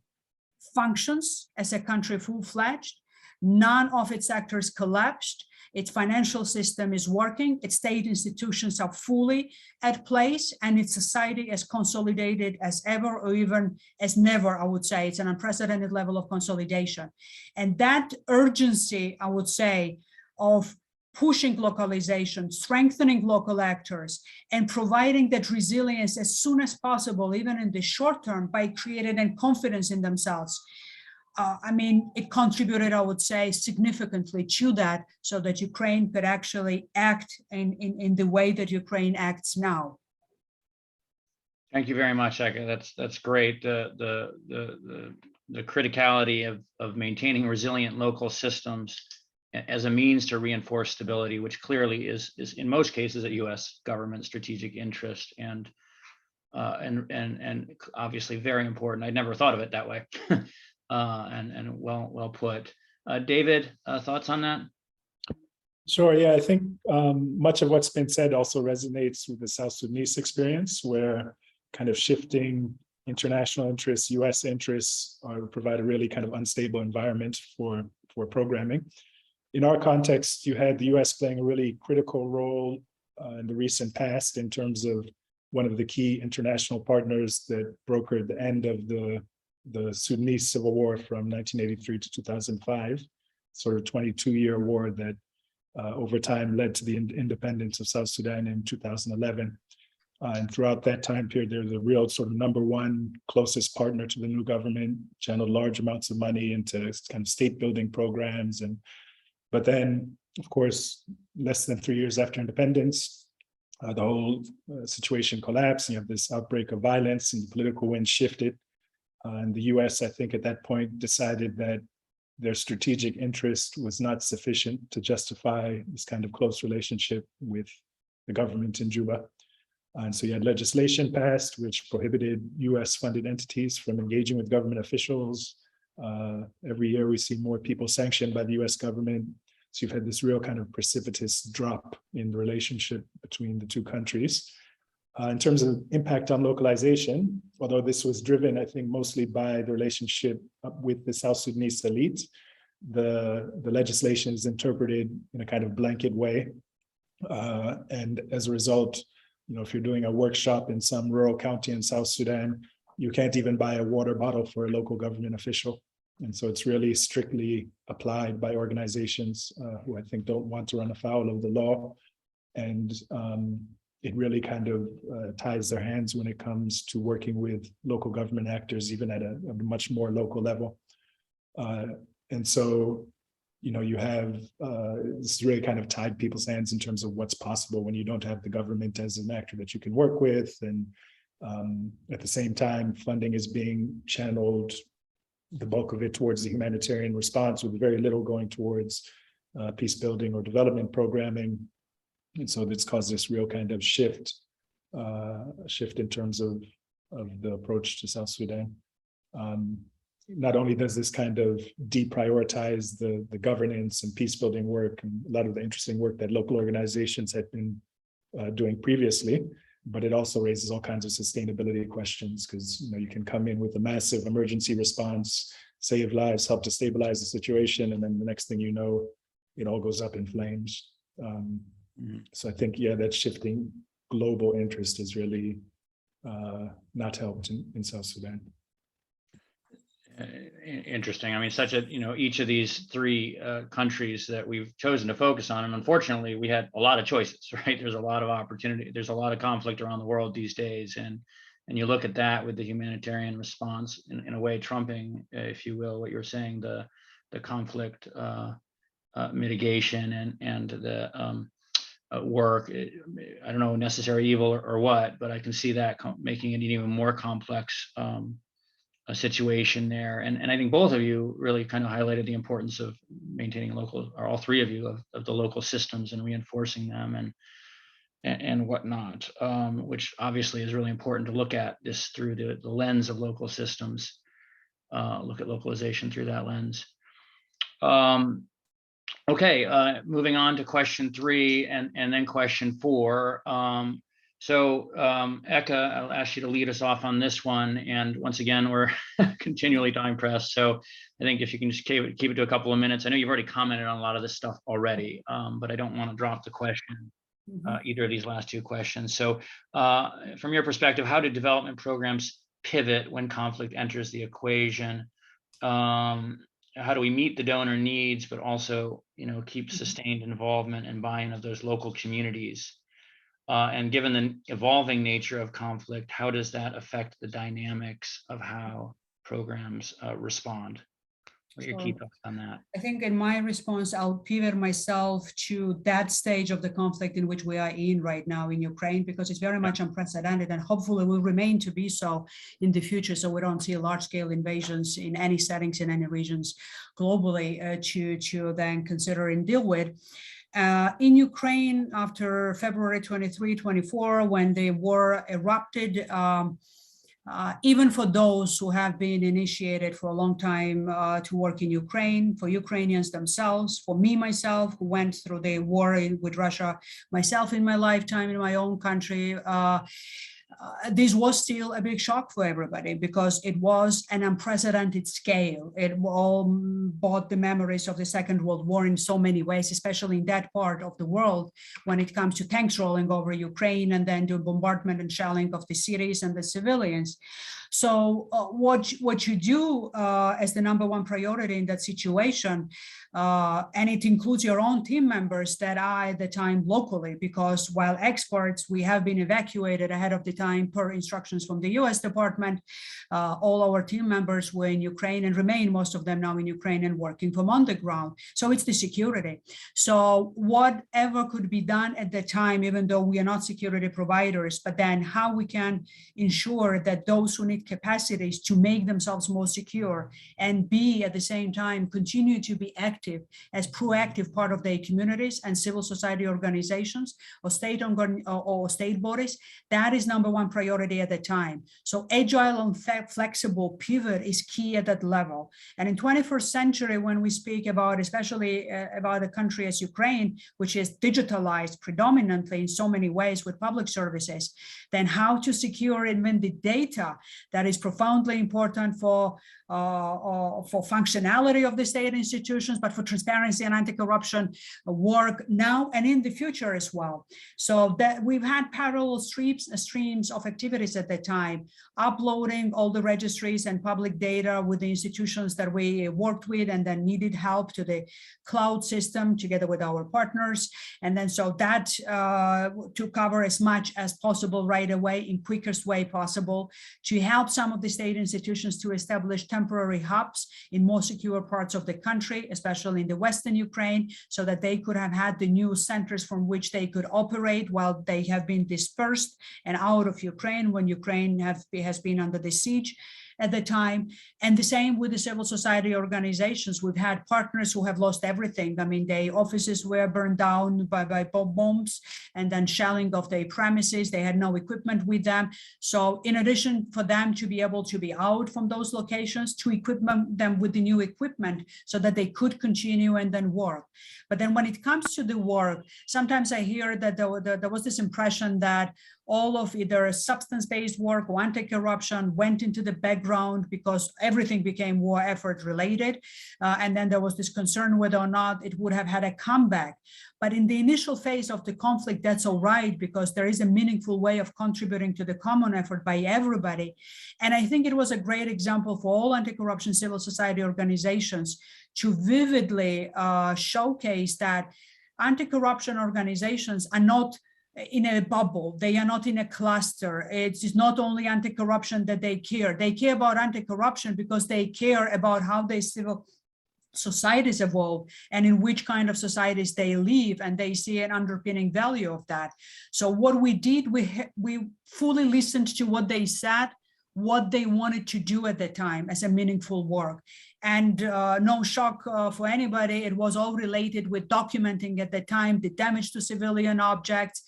functions as a country full-fledged. None of its actors collapsed. Its financial system is working, its state institutions are fully at place, and its society as consolidated as ever, or even as never, I would say. It's an unprecedented level of consolidation. And that urgency, I would say, of pushing localization, strengthening local actors, and providing that resilience as soon as possible, even in the short term, by creating confidence in themselves. I mean, it contributed, I would say, significantly to that, so that Ukraine could actually act in the way that Ukraine acts now. Thank you very much, Eka. That's great. The criticality of maintaining resilient local systems as a means to reinforce stability, which clearly is in most cases a U.S. government strategic interest, and obviously very important. I'd never thought of it that way. And well put. David, thoughts on that? Sure. Yeah, I think much of what's been said also resonates with the South Sudanese experience, where kind of shifting international interests, US interests, provide a really kind of unstable environment for programming. In our context, you had the US playing a really critical role in the recent past in terms of one of the key international partners that brokered the end of the Sudanese civil war from 1983 to 2005, sort of 22-year war that over time led to the independence of South Sudan in 2011. And throughout that time period, they're the real sort of number one closest partner to the new government, channeled large amounts of money into kind of state building programs. But then, of course, less than 3 years after independence, the whole situation collapsed. You have this outbreak of violence and the political wind shifted. And the US, I think at that point, decided that their strategic interest was not sufficient to justify this kind of close relationship with the government in Juba. And so you had legislation passed, which prohibited US-funded entities from engaging with government officials. Every year we see more people sanctioned by the US government. So you've had this real kind of precipitous drop in the relationship between the two countries. In terms of impact on localization, although this was driven, I think, mostly by the relationship with the South Sudanese elite, the legislation is interpreted in a kind of blanket way. And as a result, if you're doing a workshop in some rural county in South Sudan, you can't even buy a water bottle for a local government official. And so it's really strictly applied by organizations who I think don't want to run afoul of the law. And it really kind of ties their hands when it comes to working with local government actors, even at a much more local level. And so, you have this really kind of tied people's hands in terms of what's possible when you don't have the government as an actor that you can work with. And at the same time, funding is being channeled, the bulk of it, towards the humanitarian response, with very little going towards peace building or development programming. And so it's caused this real kind of shift in terms of the approach to South Sudan. Not only does this kind of deprioritize the governance and peace building work and a lot of the interesting work that local organizations had been doing previously, but it also raises all kinds of sustainability questions, because you can come in with a massive emergency response, save lives, help to stabilize the situation, and then the next thing you know, it all goes up in flames. So I think, yeah, that shifting global interest has really not helped in South Sudan. Interesting. I mean, such a, each of these three countries that we've chosen to focus on, and unfortunately, we had a lot of choices, right? There's a lot of opportunity. There's a lot of conflict around the world these days, and you look at that with the humanitarian response in a way trumping, if you will, what you're saying, the conflict mitigation and the work. I don't know, necessary evil or what, but I can see that making it an even more complex a situation there. And I think both of you really kind of highlighted the importance of maintaining local, or all three of you, of the local systems and reinforcing them and whatnot, which obviously is really important to look at this through the lens of local systems, look at localization through that lens. Okay, moving on to question 3 and then question 4. So Eka, I'll ask you to lead us off on this one. And once again, we're continually time pressed. So I think if you can just keep it to a couple of minutes. I know you've already commented on a lot of this stuff already, but I don't want to drop the question, either of these last two questions. So from your perspective, how do development programs pivot when conflict enters the equation? How do we meet the donor needs, but also, keep sustained involvement and buy-in of those local communities? And given the evolving nature of conflict, how does that affect the dynamics of how programs respond? What are your key thoughts on that? I think in my response, I'll pivot myself to that stage of the conflict in which we are in right now in Ukraine, because it's very much unprecedented and hopefully will remain to be so in the future. So we don't see large-scale invasions in any settings in any regions globally to then consider and deal with. In Ukraine, after February 23, 24, when the war erupted, even for those who have been initiated for a long time to work in Ukraine, for Ukrainians themselves, for me, myself, who went through the war with Russia, myself in my lifetime in my own country. This was still a big shock for everybody because it was an unprecedented scale. It all brought the memories of the Second World War in so many ways, especially in that part of the world when it comes to tanks rolling over Ukraine and then the bombardment and shelling of the cities and the civilians. So what you do as the number one priority in that situation, and it includes your own team members that are at the time locally, because while experts, we have been evacuated ahead of the time per instructions from the US Department, all our team members were in Ukraine and remain, most of them now in Ukraine and working from on the ground. So it's the security. So whatever could be done at the time, even though we are not security providers, but then how we can ensure that those who need capacities to make themselves more secure and be at the same time continue to be active as proactive part of their communities and civil society organizations or state bodies, that is number one priority at the time. So agile and flexible pivot is key at that level. And in 21st century, when we speak about, especially about a country as Ukraine, which is digitalized predominantly in so many ways with public services, then how to secure even the data that is profoundly important for functionality of the state institutions, but for transparency and anti-corruption work now and in the future as well. So that we've had parallel streams of activities at the time, uploading all the registries and public data with the institutions that we worked with and then needed help to the cloud system together with our partners. And then so that to cover as much as possible right away in quickest way possible to help some of the state institutions to establish temporary hubs in more secure parts of the country, especially in the Western Ukraine, so that they could have had the new centers from which they could operate while they have been dispersed and out of Ukraine when Ukraine has been under the siege at the time. And the same with the civil society organizations. We've had partners who have lost everything. I mean, their offices were burned down by bombs and then shelling of their premises. They had no equipment with them. So in addition for them to be able to be out from those locations, to equip them with the new equipment so that they could continue and then work. But then when it comes to the work, sometimes I hear that there was this impression that all of either substance-based work or anti-corruption went into the background because everything became war effort related. And then there was this concern whether or not it would have had a comeback. But in the initial phase of the conflict, that's all right, because there is a meaningful way of contributing to the common effort by everybody. And I think it was a great example for all anti-corruption civil society organizations to vividly showcase that anti-corruption organizations are not in a bubble. They are not in a cluster. It's not only anti-corruption that they care. They care about anti-corruption because they care about how their civil societies evolve and in which kind of societies they live, and they see an underpinning value of that. So what we did, we fully listened to what they said, what they wanted to do at the time as a meaningful work. And no shock for anybody, it was all related with documenting at the time the damage to civilian objects,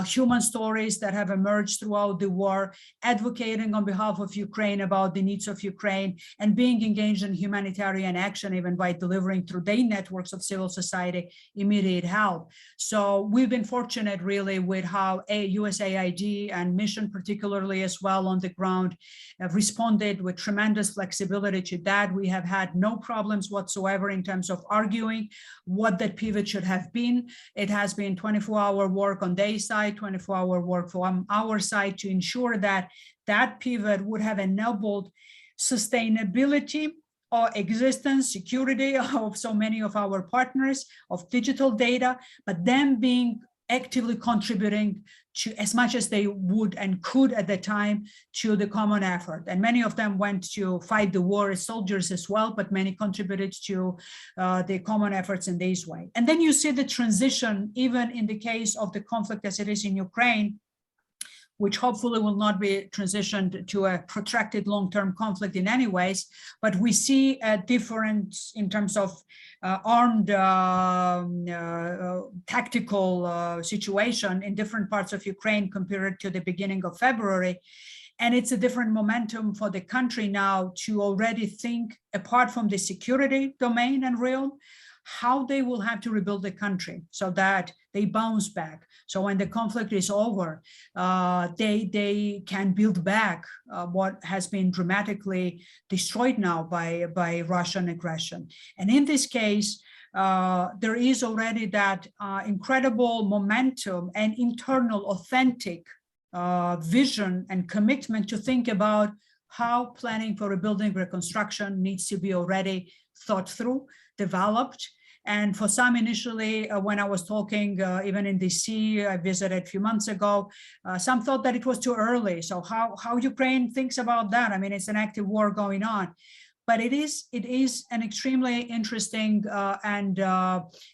human stories that have emerged throughout the war, advocating on behalf of Ukraine about the needs of Ukraine, and being engaged in humanitarian action, even by delivering through their networks of civil society immediate help. So we've been fortunate really with how USAID and Mission particularly as well on the ground have responded with tremendous flexibility to that. We have had no problems whatsoever in terms of arguing what that pivot should have been. It has been 24-hour work on their side, 24-hour work from our side to ensure that that pivot would have enabled sustainability or existence, security of so many of our partners, of digital data, but them being actively contributing to as much as they would and could at the time to the common effort. And many of them went to fight the war as soldiers as well, but many contributed to the common efforts in this way. And then you see the transition, even in the case of the conflict as it is in Ukraine, which hopefully will not be transitioned to a protracted long-term conflict in any ways, but we see a difference in terms of armed tactical situation in different parts of Ukraine compared to the beginning of February. And it's a different momentum for the country now to already think, apart from the security domain and realm, how they will have to rebuild the country so that they bounce back. So when the conflict is over, they can build back what has been dramatically destroyed now by Russian aggression. And in this case, there is already that incredible momentum and internal authentic vision and commitment to think about how planning for rebuilding reconstruction needs to be already thought through, developed. And for some initially, when I was talking, even in DC, I visited a few months ago, some thought that it was too early. So how Ukraine thinks about that? I mean, it's an active war going on. But it is an extremely interesting and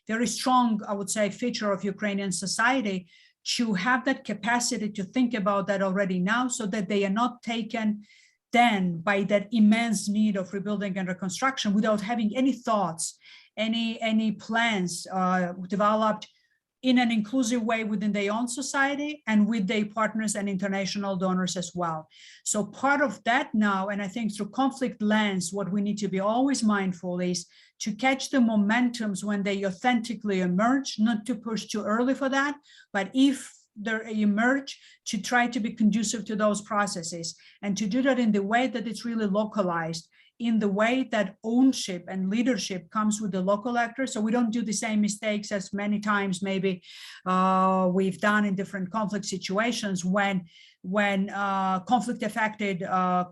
very strong, I would say, feature of Ukrainian society to have that capacity to think about that already now, so that they are not taken then by that immense need of rebuilding and reconstruction without having any thoughts, any plans developed in an inclusive way within their own society and with their partners and international donors as well. So part of that now, and I think through conflict lens, what we need to be always mindful is to catch the momentums when they authentically emerge, not to push too early for that, but if they emerge, to try to be conducive to those processes and to do that in the way that it's really localized, in the way that ownership and leadership comes with the local actors, so we don't do the same mistakes as many times maybe we've done in different conflict situations when conflict affected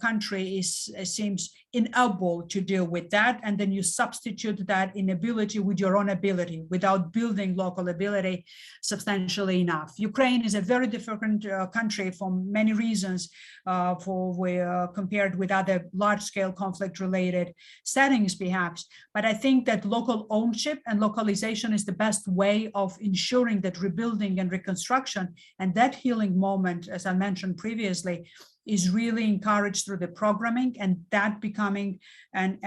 country seems unable to deal with that, and then you substitute that inability with your own ability without building local ability substantially enough. Ukraine is a very different country for many reasons compared with other large-scale conflict-related settings perhaps, but I think that local ownership and localization is the best way of ensuring that rebuilding and reconstruction and that healing moment, as I mentioned previously, is really encouraged through the programming, and that becoming an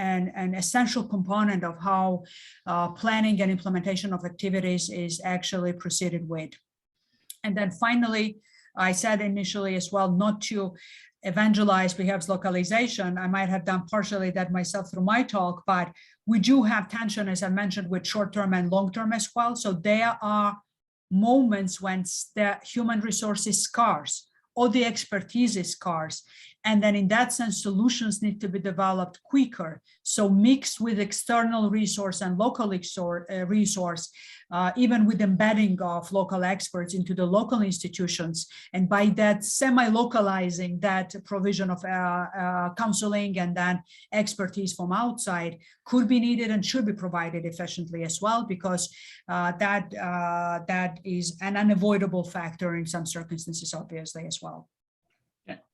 essential component of how planning and implementation of activities is actually proceeded with. And then finally, I said initially as well, not to evangelize perhaps localization. I might have done partially that myself through my talk, but we do have tension, as I mentioned, with short-term and long-term as well. So there are moments when the human resource is scarce, or the expertise is scarce. And then in that sense, solutions need to be developed quicker. So mixed with external resource and local resource, even with embedding of local experts into the local institutions. And by that semi-localizing that provision of counseling and then expertise from outside could be needed and should be provided efficiently as well, because that is an unavoidable factor in some circumstances, obviously, as well.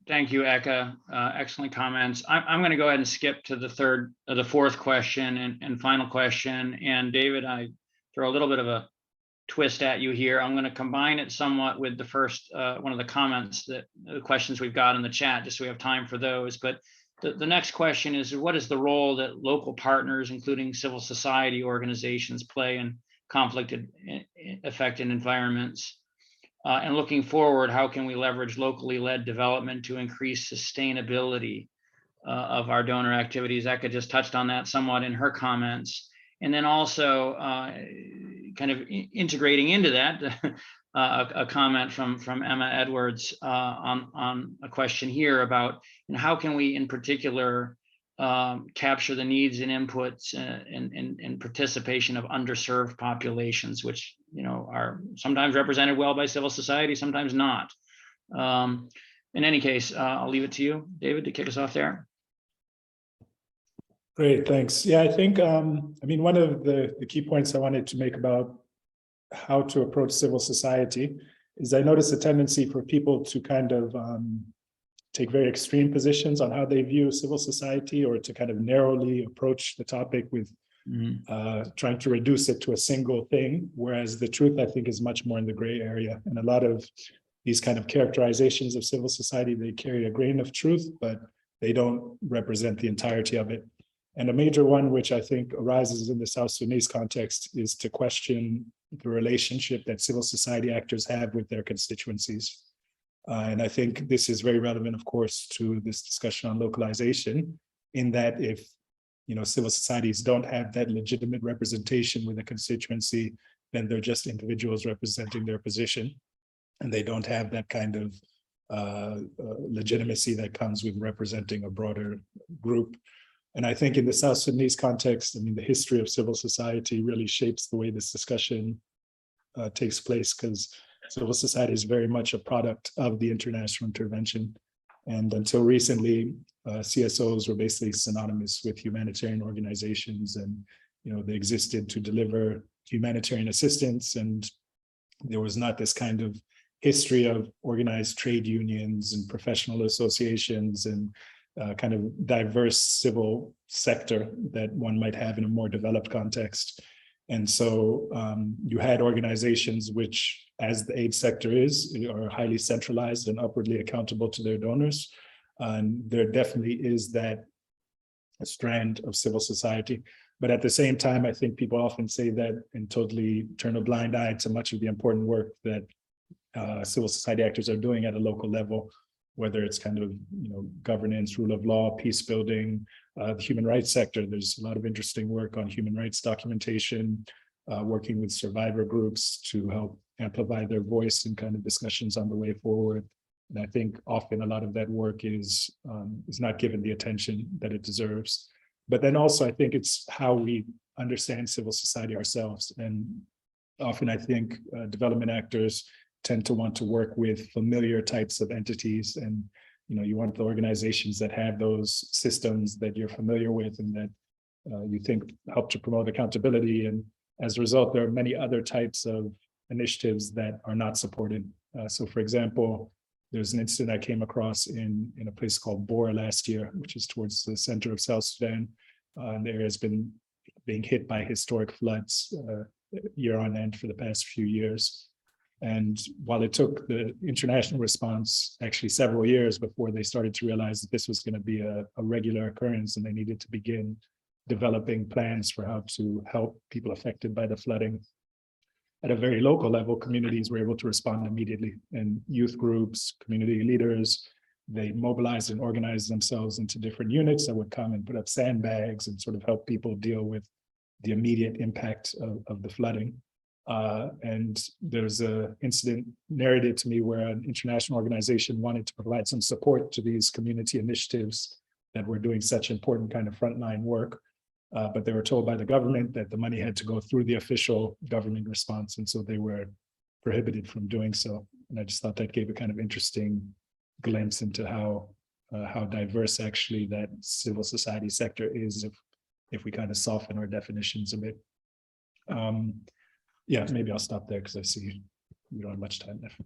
Thank you, Eka. Excellent comments. I'm going to go ahead and skip to the fourth question and final question. And David, I throw a little bit of a twist at you here. I'm going to combine it somewhat with the first one of the comments, the questions we've got in the chat, just so we have time for those. But the next question is, what is the role that local partners, including civil society organizations, play in conflict-affected environments? And looking forward, how can we leverage locally led development to increase sustainability of our donor activities? Eka just touched on that somewhat in her comments. And then also kind of integrating into that, a comment from Emma Edwards on a question here about how can we in particular capture the needs and inputs and participation of underserved populations, which are sometimes represented well by civil society, sometimes not. In any case, I'll leave it to you, David, to kick us off there. Great, thanks. Yeah, I think, one of the key points I wanted to make about how to approach civil society is I notice a tendency for people to kind of take very extreme positions on how they view civil society, or to kind of narrowly approach the topic with trying to reduce it to a single thing, whereas the truth, I think, is much more in the gray area. And a lot of these kind of characterizations of civil society, they carry a grain of truth, but they don't represent the entirety of it. And a major one, which I think arises in the South Sudanese context, is to question the relationship that civil society actors have with their constituencies. And I think this is very relevant, of course, to this discussion on localization, in that if civil societies don't have that legitimate representation with a constituency, then they're just individuals representing their position, and they don't have that kind of legitimacy that comes with representing a broader group. And I think in the South Sudanese context, I mean, the history of civil society really shapes the way this discussion takes place, because civil society is very much a product of the international intervention. And until recently, CSOs were basically synonymous with humanitarian organizations, and they existed to deliver humanitarian assistance, and there was not this kind of history of organized trade unions and professional associations and kind of diverse civil sector that one might have in a more developed context. And so you had organizations which, as the aid sector is, are highly centralized and upwardly accountable to their donors. And there definitely is that strand of civil society. But at the same time, I think people often say that and totally turn a blind eye to much of the important work that civil society actors are doing at a local level, whether it's kind of governance, rule of law, peace building, the human rights sector. There's a lot of interesting work on human rights documentation, working with survivor groups to help amplify their voice in kind of discussions on the way forward. And I think often a lot of that work is not given the attention that it deserves. But then also I think it's how we understand civil society ourselves. And often I think development actors tend to want to work with familiar types of entities, and you want the organizations that have those systems that you're familiar with and that you think help to promote accountability. And as a result, there are many other types of initiatives that are not supported. So for example, there's an incident I came across in a place called Bor last year, which is towards the center of South Sudan. And the area has been being hit by historic floods year on end for the past few years. And while it took the international response actually several years before they started to realize that this was going to be a regular occurrence, and they needed to begin developing plans for how to help people affected by the flooding. At a very local level, communities were able to respond immediately, and youth groups, community leaders, they mobilized and organized themselves into different units that would come and put up sandbags and sort of help people deal with the immediate impact of the flooding. And there's an incident narrated to me where an international organization wanted to provide some support to these community initiatives that were doing such important kind of frontline work. But they were told by the government that the money had to go through the official government response. And so they were prohibited from doing so. And I just thought that gave a kind of interesting glimpse into how diverse actually that civil society sector is if we kind of soften our definitions a bit. Yeah, maybe I'll stop there because I see we don't have much time left.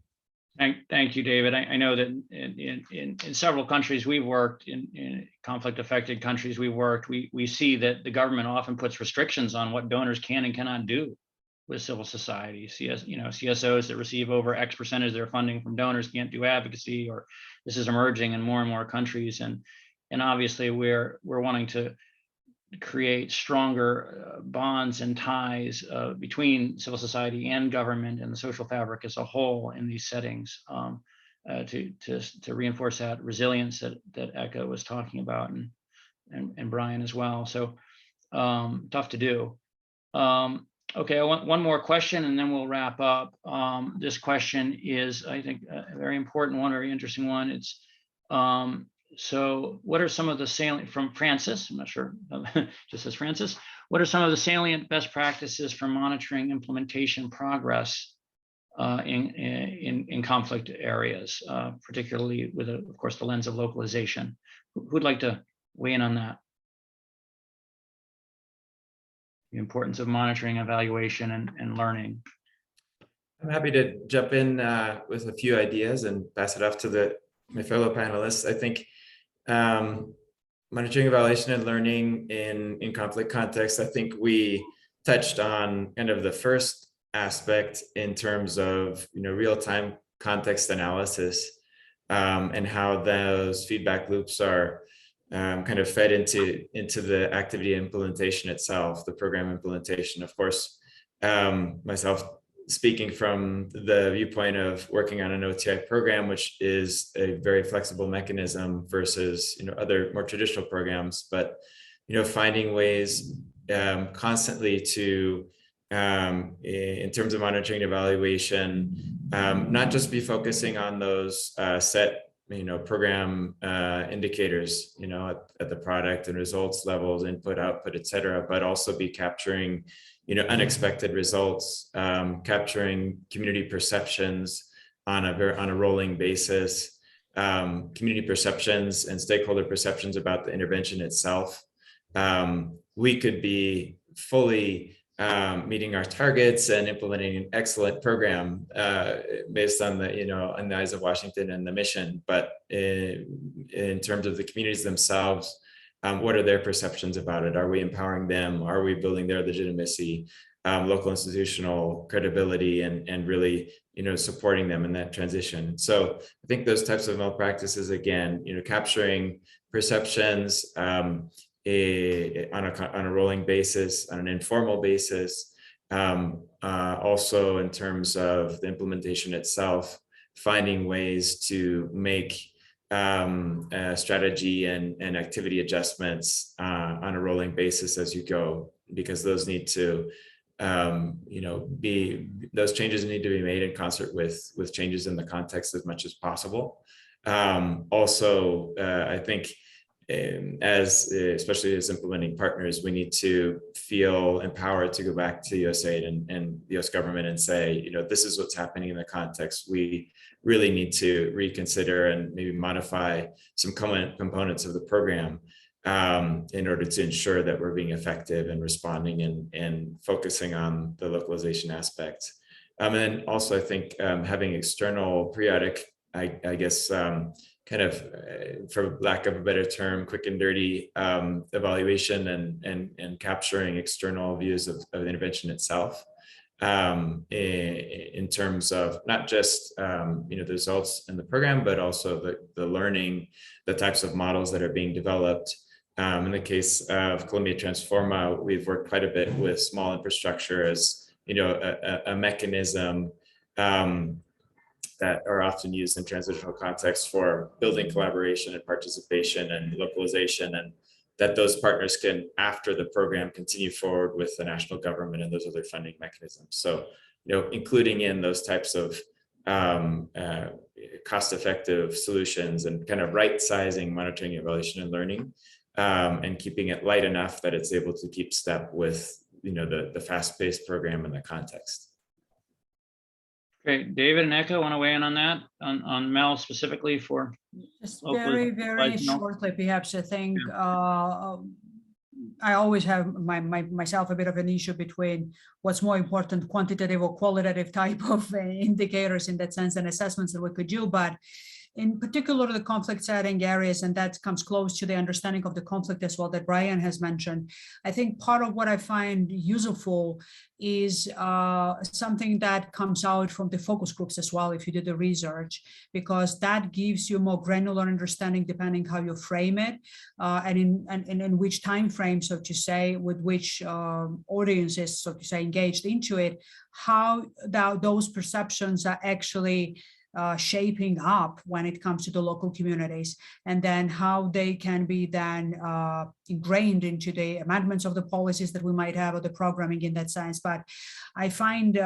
Thank you, David. I know that in several countries we've worked, in conflict affected countries we've worked, we see that the government often puts restrictions on what donors can and cannot do with civil society. CSOs that receive over X percentage of their funding from donors can't do advocacy, or this is emerging in more and more countries. And obviously we're wanting to create stronger bonds and ties between civil society and government and the social fabric as a whole in these settings, to reinforce that resilience that Eka was talking about, and Brian as well. So tough to do. Okay, I want one more question and then we'll wrap up. This question is, I think, a very important one, very interesting one. It's so what are some of the salient, from Francis, I'm not sure, just as Francis, what are some of the salient best practices for monitoring implementation progress in conflict areas, particularly with, of course, the lens of localization? Who'd like to weigh in on that? The importance of monitoring, evaluation, and learning. I'm happy to jump in with a few ideas and pass it off to my fellow panelists. I think monitoring, evaluation, and learning in conflict context, I think we touched on kind of the first aspect in terms of real-time context analysis, and how those feedback loops are kind of fed into the activity implementation itself, the program implementation. Of course, myself speaking from the viewpoint of working on an OTI program, which is a very flexible mechanism versus other more traditional programs, but finding ways constantly to in terms of monitoring and evaluation, not just be focusing on those set program indicators at the product and results levels, input, output, et cetera, but also be capturing unexpected results, capturing community perceptions on a rolling basis, community perceptions and stakeholder perceptions about the intervention itself. We could be fully meeting our targets and implementing an excellent program based on the on the eyes of Washington and the mission, but in terms of the communities themselves, what are their perceptions about it? Are we empowering them? Are we building their legitimacy, local institutional credibility, and really supporting them in that transition? So I think those types of malpractices, again, capturing perceptions on a rolling basis, on an informal basis, also in terms of the implementation itself, finding ways to make strategy and activity adjustments on a rolling basis as you go, because those need to those changes need to be made in concert with changes in the context as much as possible. Also, I think especially as implementing partners, we need to feel empowered to go back to USAID and the US government and say, this is what's happening in the context. We really need to reconsider and maybe modify some components of the program in order to ensure that we're being effective and responding and focusing on the localization aspect. And then also, I think having external periodic, I guess, kind of, for lack of a better term, quick and dirty evaluation and capturing external views of the intervention itself, in terms of not just the results in the program, but also the learning, the types of models that are being developed. In the case of Colombia Transforma, we've worked quite a bit with small infrastructure as a mechanism that are often used in transitional contexts for building collaboration and participation and localization, and that those partners can, after the program, continue forward with the national government and those other funding mechanisms. So, including in those types of cost-effective solutions and kind of right-sizing monitoring, evaluation, and learning, and keeping it light enough that it's able to keep step with the fast-paced program and the context. Great. David and Eka want to weigh in on that, on Mel specifically for? Just very shortly, perhaps. I think I always have myself a bit of an issue between what's more important, quantitative or qualitative type of indicators in that sense, and assessments that we could do. But in particular, the conflict setting areas, and that comes close to the understanding of the conflict as well that Brian has mentioned. I think part of what I find useful is something that comes out from the focus groups as well, if you do the research, because that gives you more granular understanding depending how you frame it, and in which time frame, so to say, with which audiences, so to say, engaged into it, how those perceptions are actually shaping up when it comes to the local communities, and then how they can be then ingrained into the amendments of the policies that we might have, or the programming in that sense. But I find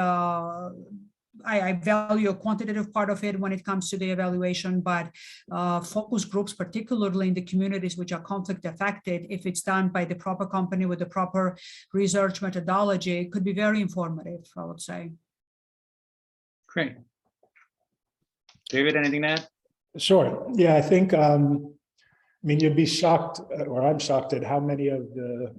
I value a quantitative part of it when it comes to the evaluation, but focus groups, particularly in the communities which are conflict affected, if it's done by the proper company with the proper research methodology, could be very informative, I would say. Great. David, anything to add? Sure. Yeah, I think, you'd be shocked, or I'm shocked at how many of the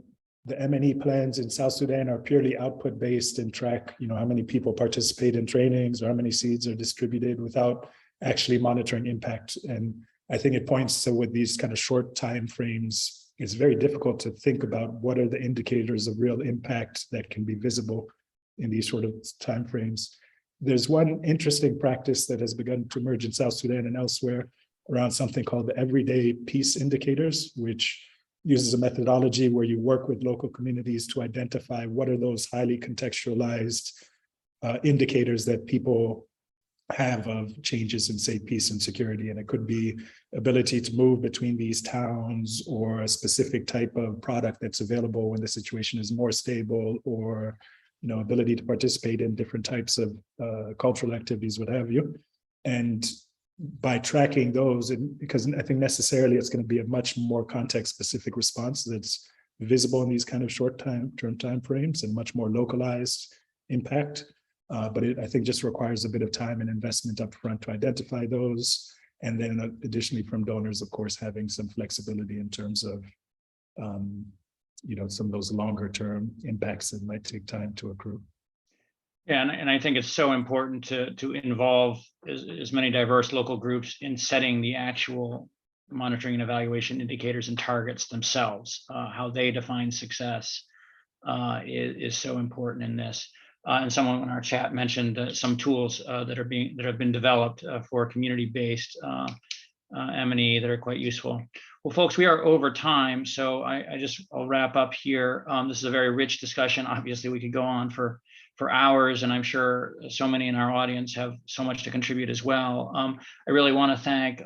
M&E plans in South Sudan are purely output based and track, how many people participate in trainings or how many seeds are distributed without actually monitoring impact. And I think it points to, with these kind of short time frames, it's very difficult to think about what are the indicators of real impact that can be visible in these sort of time frames. There's one interesting practice that has begun to emerge in South Sudan and elsewhere around something called the everyday peace indicators, which uses a methodology where you work with local communities to identify what are those highly contextualized indicators that people have of changes in, say, peace and security. And it could be ability to move between these towns, or a specific type of product that's available when the situation is more stable, or, you know, ability to participate in different types of cultural activities, what have you. And by tracking those, and because I think necessarily it's going to be a much more context-specific response that's visible in these kind of short-term time frames, and much more localized impact. But it, I think, just requires a bit of time and investment up front to identify those. And then additionally from donors, of course, having some flexibility in terms of, you know, some of those longer term impacts that might take time to accrue. Yeah, and I think it's so important to involve as many diverse local groups in setting the actual monitoring and evaluation indicators and targets themselves. How they define success is so important in this. And someone in our chat mentioned some tools that have been developed for community-based M&E that are quite useful. Well, folks, we are over time, so I'll wrap up here. This is a very rich discussion. Obviously, we could go on for hours, and I'm sure so many in our audience have so much to contribute as well. I really want to thank,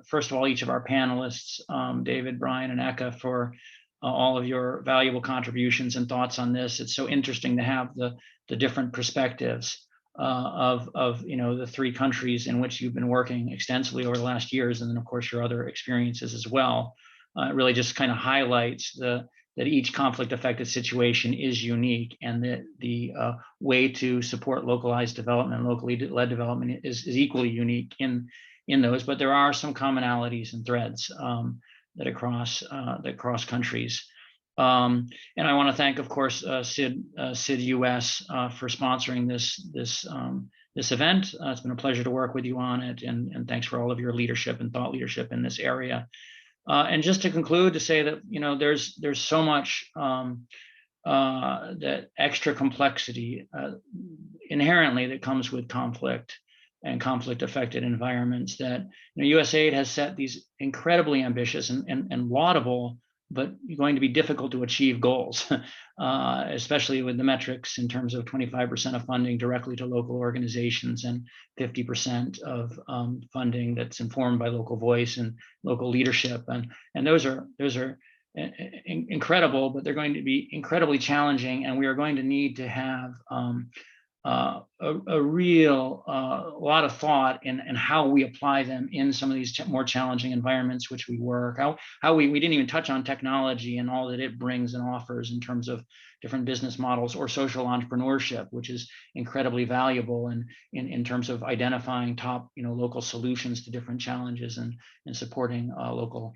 first of all, each of our panelists, David, Brian, and Eka, for all of your valuable contributions and thoughts on this. It's so interesting to have the different perspectives of you know, the 3 countries in which you've been working extensively over the last years, and then of course your other experiences as well. It really just kind of highlights that each conflict affected situation is unique, and that the way to support localized development, locally led development is equally unique in those, but there are some commonalities and threads that cross countries. And I want to thank, of course, SID-US for sponsoring this event. It's been a pleasure to work with you on it, and thanks for all of your leadership and thought leadership in this area. And just to conclude, to say that, you know, there's so much that extra complexity inherently that comes with conflict and conflict affected environments, that, you know, USAID has set these incredibly ambitious and laudable, but going to be difficult to achieve goals, especially with the metrics in terms of 25% of funding directly to local organizations, and 50% of funding that's informed by local voice and local leadership. And those are incredible, but they're going to be incredibly challenging, and we are going to need to have a real lot of thought in how we apply them in some of these more challenging environments which we work. How we didn't even touch on technology and all that it brings and offers in terms of different business models, or social entrepreneurship, which is incredibly valuable in terms of identifying top, you know, local solutions to different challenges, and supporting local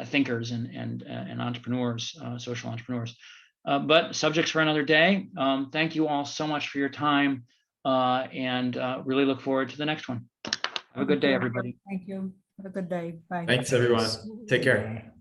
thinkers and entrepreneurs, social entrepreneurs. But subjects for another day. Thank you all so much for your time, and really look forward to the next one. Have a good day, everybody. Thank you. Have a good day. Bye. Thanks, everyone. Take care.